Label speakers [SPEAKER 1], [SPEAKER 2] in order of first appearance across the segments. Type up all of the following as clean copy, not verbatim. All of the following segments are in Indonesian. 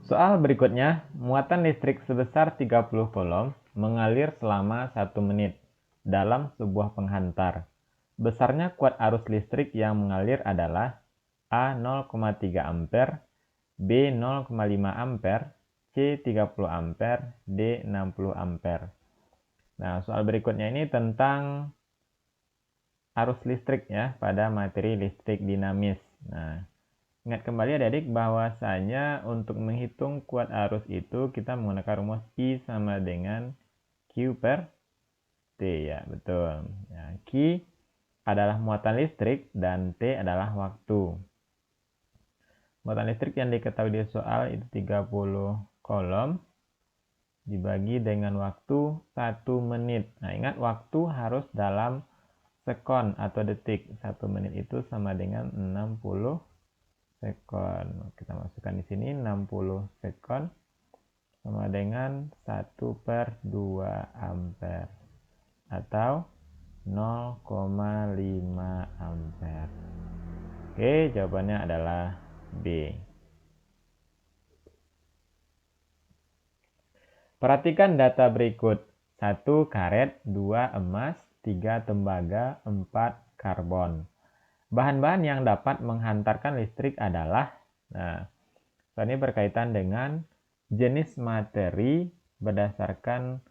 [SPEAKER 1] Soal berikutnya, muatan listrik sebesar 30 coulomb mengalir selama 1 menit dalam sebuah penghantar. Besarnya kuat arus listrik yang mengalir adalah A 0,3 ampere, B 0,5 ampere, C 30 ampere, D 60 ampere. Nah, soal berikutnya ini tentang arus listrik ya pada materi listrik dinamis. Nah, ingat kembali adik-adik bahwasanya untuk menghitung kuat arus itu kita menggunakan rumus I sama dengan Q per T ya, betul. Ya, Q adalah muatan listrik dan T adalah waktu. Muatan listrik yang diketahui di soal itu 30 coulomb dibagi dengan waktu 1 menit. Nah, ingat waktu harus dalam sekon atau detik. 1 menit itu sama dengan 60 sekon. Kita masukkan di sini 60 sekon sama dengan 1/2 ampere atau 0,5 ampere. Oke, jawabannya adalah B. Perhatikan data berikut. 1 karet, 2 emas, 3 tembaga, 4 karbon. Bahan-bahan yang dapat menghantarkan listrik adalah, nah, ini berkaitan dengan jenis materi berdasarkan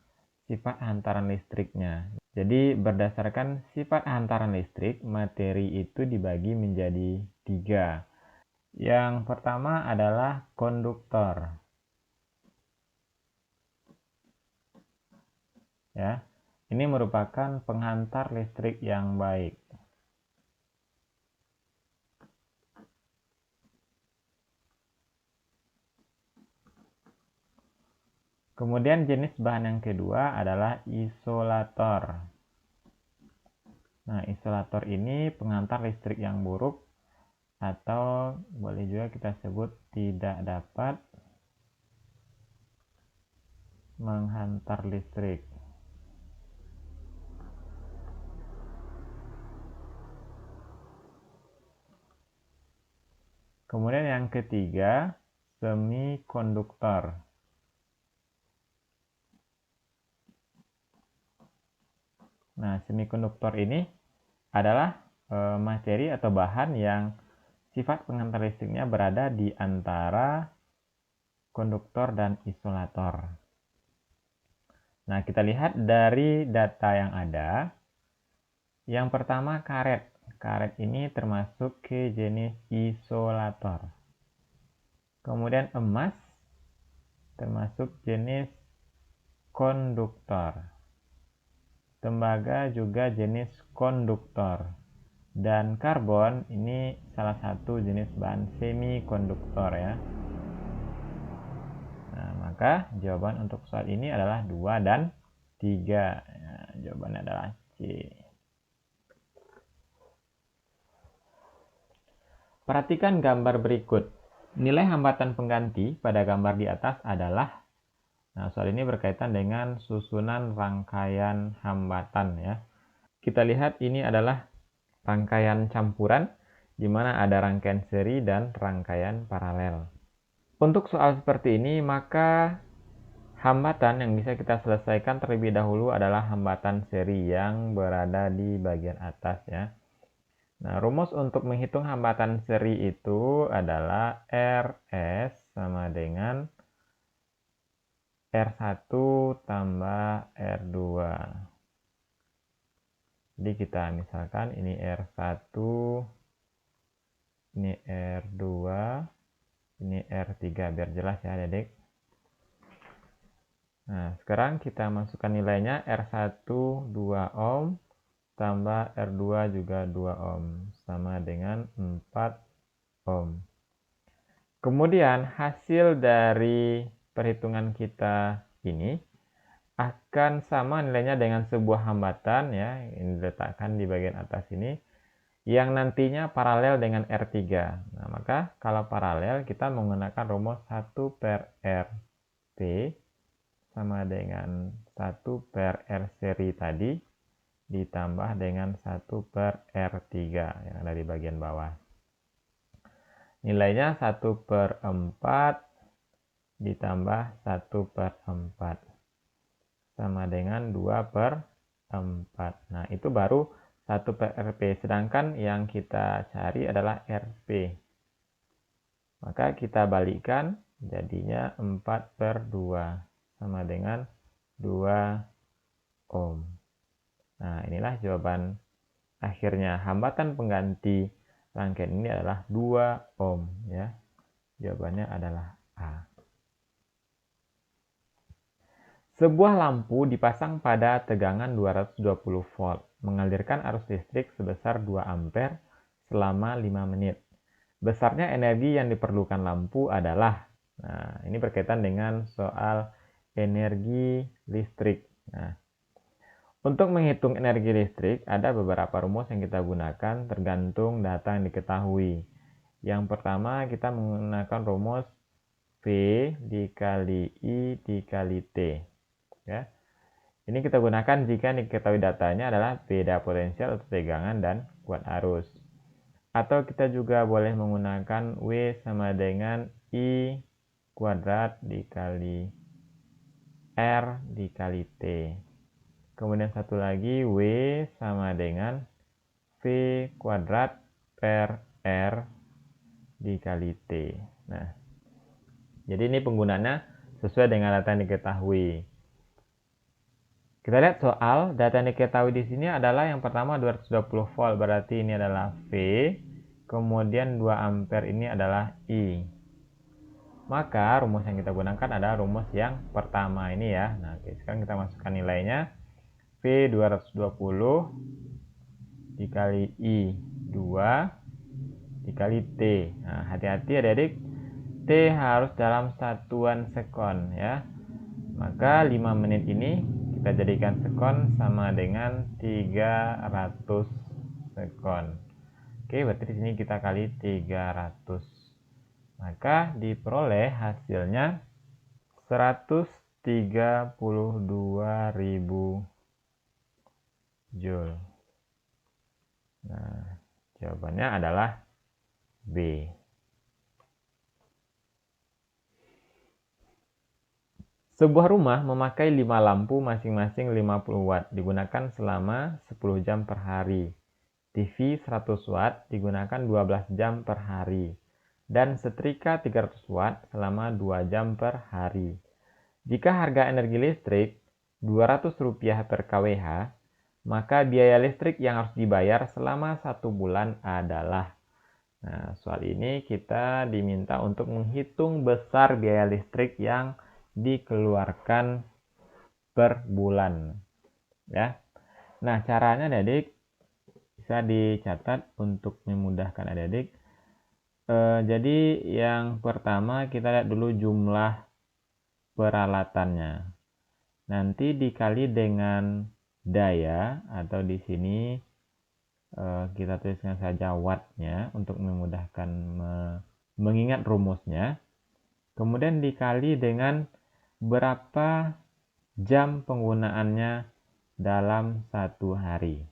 [SPEAKER 1] sifat hantaran listriknya. Jadi berdasarkan sifat hantaran listrik, materi itu dibagi menjadi 3. Yang pertama adalah konduktor. Ya, ini merupakan penghantar listrik yang baik. Kemudian jenis bahan yang kedua adalah isolator. Nah, isolator ini penghantar listrik yang buruk atau boleh juga kita sebut tidak dapat menghantar listrik. Kemudian yang ketiga, semikonduktor. Nah, semikonduktor ini adalah materi atau bahan yang sifat penghantar listriknya berada di antara konduktor dan isolator. Nah, kita lihat dari data yang ada. Yang pertama karet. Karet ini termasuk ke jenis isolator. Kemudian emas termasuk jenis konduktor. Tembaga juga jenis konduktor. Dan karbon ini salah satu jenis bahan semikonduktor ya. Nah, maka jawaban untuk soal ini adalah 2 dan 3. Ya, jawabannya adalah C. Perhatikan gambar berikut. Nilai hambatan pengganti pada gambar di atas adalah, nah, soal ini berkaitan dengan susunan rangkaian hambatan ya. Kita lihat ini adalah rangkaian campuran di mana ada rangkaian seri dan rangkaian paralel. Untuk soal seperti ini, maka hambatan yang bisa kita selesaikan terlebih dahulu adalah hambatan seri yang berada di bagian atas ya. Nah, rumus untuk menghitung hambatan seri itu adalah RS sama dengan R1 tambah R2. Jadi kita misalkan ini R1, ini R2, ini R3 biar jelas ya adik. Nah, sekarang kita masukkan nilainya R1 2 ohm tambah R2 juga 2 ohm sama dengan 4 ohm. Kemudian hasil dari perhitungan kita ini akan sama nilainya dengan sebuah hambatan ya, ini diletakkan di bagian atas ini yang nantinya paralel dengan R3. Nah, maka kalau paralel kita menggunakan rumus 1/RT sama dengan 1/R seri tadi ditambah dengan 1/R3 yang ada di bagian bawah. Nilainya 1/4 ditambah 1/4 sama dengan 2/4. Nah, itu baru 1/RP. Sedangkan yang kita cari adalah RP. Maka kita balikkan, jadinya 4/2 sama dengan 2 ohm. Nah, inilah jawaban akhirnya. Hambatan pengganti rangkaian ini adalah 2 ohm, ya. Jawabannya adalah A. Sebuah lampu dipasang pada tegangan 220 volt, mengalirkan arus listrik sebesar 2 ampere selama 5 menit. Besarnya energi yang diperlukan lampu adalah, nah, ini berkaitan dengan soal energi listrik. Nah, untuk menghitung energi listrik, ada beberapa rumus yang kita gunakan tergantung data yang diketahui. Yang pertama, kita menggunakan rumus V dikali I dikali T. Ya. Ini kita gunakan jika diketahui datanya adalah beda potensial atau tegangan dan kuat arus. Atau kita juga boleh menggunakan W sama dengan I kuadrat dikali R dikali T. Kemudian satu lagi W sama dengan V kuadrat per R dikali T. Nah, jadi ini penggunaannya sesuai dengan data yang diketahui. Kita lihat soal data yang diketahui di sini adalah yang pertama 220 volt, berarti ini adalah V. Kemudian 2 ampere ini adalah I. Maka rumus yang kita gunakan adalah rumus yang pertama ini ya. Nah, oke, sekarang kita masukkan nilainya. V 220 dikali I 2 dikali T. Nah, hati-hati adik-adik, T harus dalam satuan sekon ya. Maka 5 menit ini kita jadikan sekon sama dengan 300 sekon. Oke, berarti di sini kita kali 300. Maka diperoleh hasilnya 132.000 Joule. Nah, jawabannya adalah B. Sebuah rumah memakai 5 lampu masing-masing 50 watt digunakan selama 10 jam per hari. TV 100 watt digunakan 12 jam per hari. Dan setrika 300 watt selama 2 jam per hari. Jika harga energi listrik Rp200 per kWh, maka biaya listrik yang harus dibayar selama 1 bulan adalah. Nah, soal ini kita diminta untuk menghitung besar biaya listrik yang dikeluarkan per bulan. Ya. Nah, caranya adik bisa dicatat untuk memudahkan adik-adik. Jadi yang pertama kita lihat dulu jumlah peralatannya. Nanti dikali dengan daya, atau di sini kita tuliskan saja wattnya untuk memudahkan mengingat rumusnya. Kemudian dikali dengan berapa jam penggunaannya dalam 1 hari.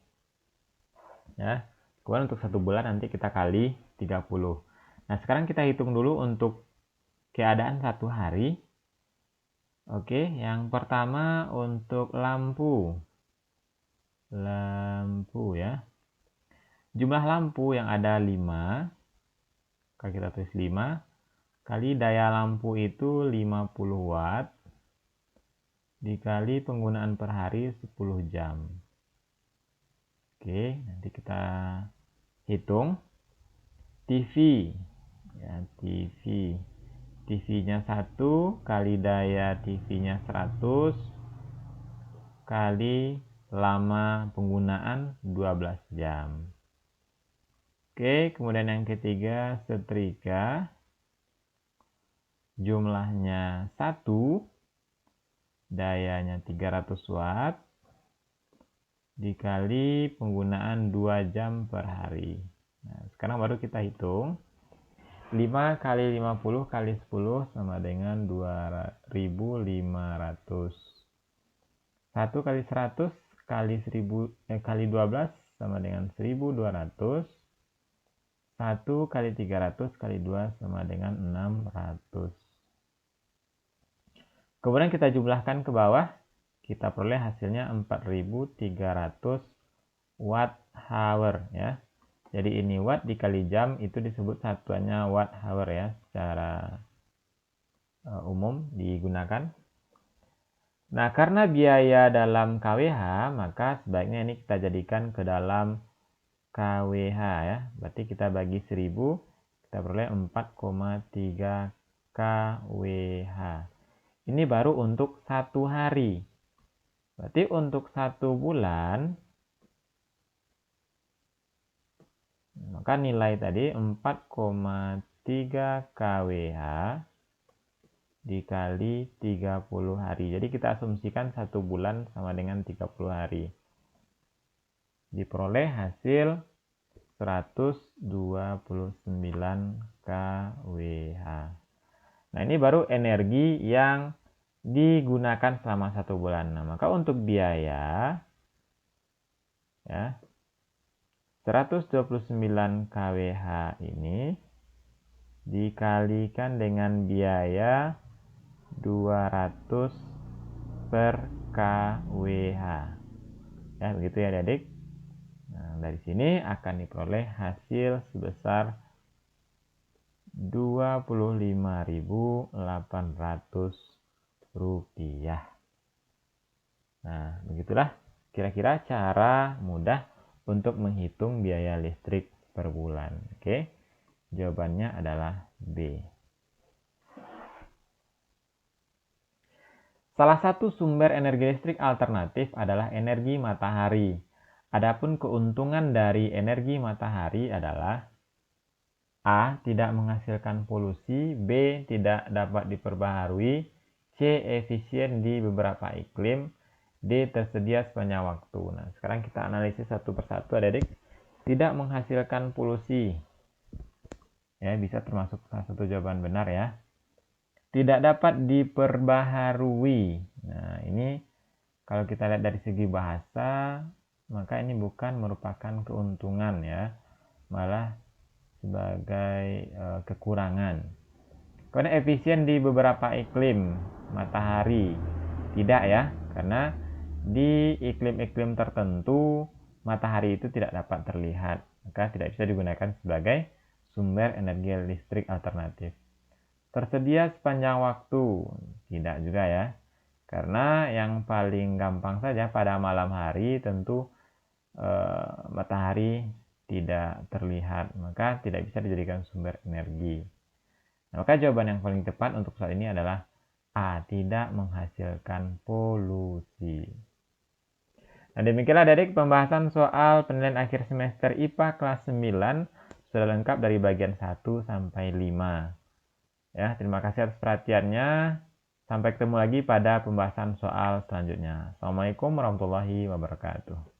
[SPEAKER 1] Ya. Kemudian untuk 1 bulan nanti kita kali 30. Nah, sekarang kita hitung dulu untuk keadaan 1 hari. Oke, yang pertama untuk lampu. Lampu ya. Jumlah lampu yang ada 5. Kalau kita tulis 5 kali daya lampu itu 50 watt dikali penggunaan per hari 10 jam. Oke, nanti kita hitung. TV ya, TV-nya 1 kali daya TV-nya 100 kali lama penggunaan 12 jam. Oke, kemudian yang ketiga setrika. Jumlahnya 1, dayanya 300 watt, dikali penggunaan 2 jam per hari. Nah, sekarang baru kita hitung. 5 kali 50 kali 10 sama dengan 2.500. 1 kali 100 kali 12 sama dengan 1.200. 1 kali 300 kali 2 sama dengan 600. Kemudian kita jumlahkan ke bawah, kita peroleh hasilnya 4.300 watt hour ya. Jadi ini watt dikali jam itu disebut satuannya watt hour ya, secara umum digunakan. Nah, karena biaya dalam kWh, maka sebaiknya ini kita jadikan ke dalam kWh ya. Berarti kita bagi 1000, kita peroleh 4,3 kWh. Ini baru untuk 1 hari. Berarti untuk 1 bulan, maka nilai tadi 4,3 kWh dikali 30 hari. Jadi kita asumsikan 1 bulan sama dengan 30 hari. Diperoleh hasil 129 kWh. Nah, ini baru energi yang digunakan selama 1 bulan. Nah, maka untuk biaya ya 129 kWh ini dikalikan dengan biaya 200 per kWh. Ya, begitu ya adik. Nah, dari sini akan diperoleh hasil sebesar 25.800 rupiah. Nah, begitulah kira-kira cara mudah untuk menghitung biaya listrik per bulan. Oke, jawabannya adalah B. Salah satu sumber energi listrik alternatif adalah energi matahari. Adapun keuntungan dari energi matahari adalah A. Tidak menghasilkan polusi, B. Tidak dapat diperbaharui, C. Efisien di beberapa iklim, D. Tersedia sepanjang waktu. Nah, sekarang kita analisis satu persatu adik-adik. Tidak menghasilkan polusi. Ya, bisa termasuk salah satu jawaban benar ya. Tidak dapat diperbaharui. Nah, ini kalau kita lihat dari segi bahasa, maka ini bukan merupakan keuntungan ya, malah sebagai kekurangan. Kemudian efisien di beberapa iklim, matahari tidak ya, karena di iklim-iklim tertentu matahari itu tidak dapat terlihat, maka tidak bisa digunakan sebagai sumber energi listrik alternatif. Tersedia sepanjang waktu, tidak juga ya, karena yang paling gampang saja pada malam hari tentu matahari tidak terlihat, maka tidak bisa dijadikan sumber energi. Nah, maka jawaban yang paling tepat untuk saat ini adalah A. Tidak menghasilkan polusi. Nah, demikianlah adik pembahasan soal penilaian akhir semester IPA kelas 9 sudah lengkap dari bagian 1 sampai 5. Ya, terima kasih atas perhatiannya. Sampai ketemu lagi pada pembahasan soal selanjutnya. Assalamualaikum warahmatullahi wabarakatuh.